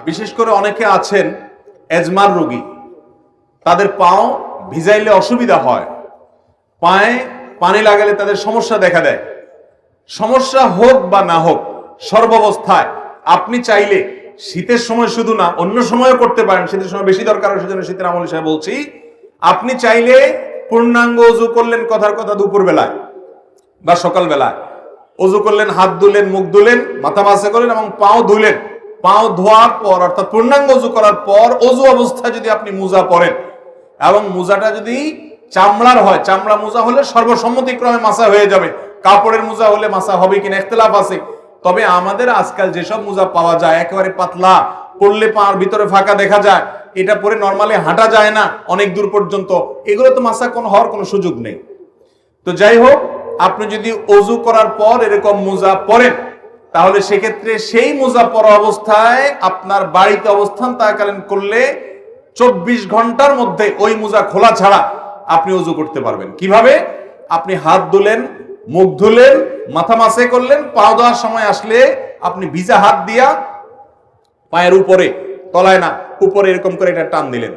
বিশেষ করে অনেকে আছেন এজমার রোগী, তাদের পাও ভিজাইলে অসুবিধা হয়, পায়ে পানি লাগালে তাদের সমস্যা দেখা দেয়। সমস্যা হোক বা না হোক, সর্বাবস্থায় আপনি চাইলে শীতের সময় শুধু না, অন্য সময়ও করতে পারেন। শীতের সময় বেশি দরকার, সেজন্য শীতের আমল হিসেবে বলছি। আপনি চাইলে পূর্ণাঙ্গ অজু করলেন, কথার কথা দুপুর বেলায় বা সকাল বেলায় অজু করলেন, হাত ধুলেন, মুখ ধুলেন, মাথা মাসে করলেন এবং পাও ধুলেন। পাও ধোয়ার পর অর্থাৎ পূর্ণাঙ্গ অজু করার পর অজু অবস্থায় যদি আপনি মোজা পরেন এবং মোজাটা যদি চামড়ার হয়, চামড়া মোজা হলে সর্বসম্মতিক্রমে মাসা হয়ে যাবে। কাপড়ের মোজা হলে মাসা হবে কিনা ইখতিলাফ আছে। তবে আমাদের আজকাল যেসব মোজা পাওয়া যায় একেবারে পাতলা, পরলে পার ভিতরে ফাঁকা দেখা যায়, এটা পরে নরমালি হাঁটা যায় না অনেক দূর পর্যন্ত, এগুলো তো মাসা হওয়ার কোনো সুযোগ নেই। তো যাই হোক, আপনি যদি অজু করার পর এরকম মোজা পরেন, তাহলে সেক্ষেত্রে সেই মোজা পরা অবস্থায় আপনার বাড়িতে অবস্থান থাকাকালীন করলে 24 ঘন্টার মধ্যে ওই মোজা খোলা ছাড়া আপনি অজু করতে পারবেন। কিভাবে? আপনি হাত ধুলেন, মুখ ধুলেন, মাথা মাসে করলেন, পা ধোয়ার সময় আসলে আপনি ভিজা হাত দিয়া পায়ের উপরে, তলায় না, উপরে এরকম করে একটা টান দিলেন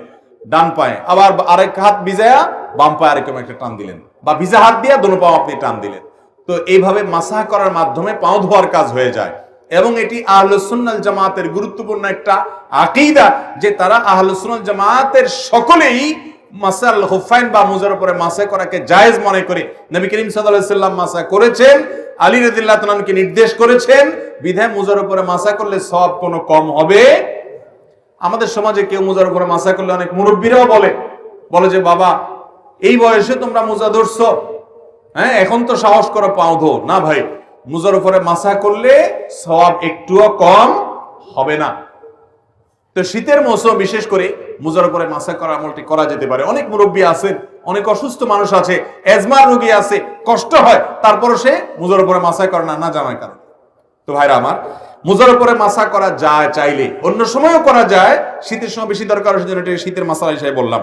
ডান পায়ে, আবার আরেক হাত ভিজায়া বাম পায়ে এরকম একটা টান দিলেন, বা ভিজা হাত দিয়া দোনো পাও আপনি টান দিলেন। তো এইভাবে মাসাহ করার মাধ্যমে পাও ধোয়ার কাজ হয়ে যায়। এবং এটি আহলুস সুন্নাহ জামাতের গুরুত্বপূর্ণ একটা আকীদা, যে তারা আহলুস সুন্নাহ জামাতের সকলেই মাসাল খুফাইন বা মুজার উপরে মাসা করাকে জায়েজ মনে করে। নবী করিম সাল্লাল্লাহু আলাইহি ওয়াসাল্লাম মাসা করেছেন, আলী রাদিয়াল্লাহু তাআলা আনহুকে নির্দেশ করেছেন, বিধায় মুজার উপরে মাসা করলে সওয়াব কোনো কম হবে। আমাদের সমাজে কেউ মুজার উপরে মাসা করলে অনেক মুরব্বীরাও বলে যে বাবা এই বয়সে তোমরা মুজা ধরছো, হ্যাঁ এখন তো সাহস করো পাও ধো। না ভাই, মুজার উপরে মাসা করলে সওয়াব একটুও কম হবে না। তো শীতের মৌসুম বিশেষ করে মুজার উপরে মাসা করা আমলটি করা যেতে পারে। অনেক মুরব্বী আছেন, অনেক অসুস্থ মানুষ আছে, এজমার রোগী আছে, কষ্ট হয়, তারপরও সে মুজার উপরে মাসা করে না, না জানার কারণে। তো ভাইরা আমার, মুজার উপরে মাসা করা যায় চাইলে, অন্য সময়ও করা যায়, শীতের সময় বেশি দরকার, সেজন্য শীতের মাসালা হিসেবে বললাম।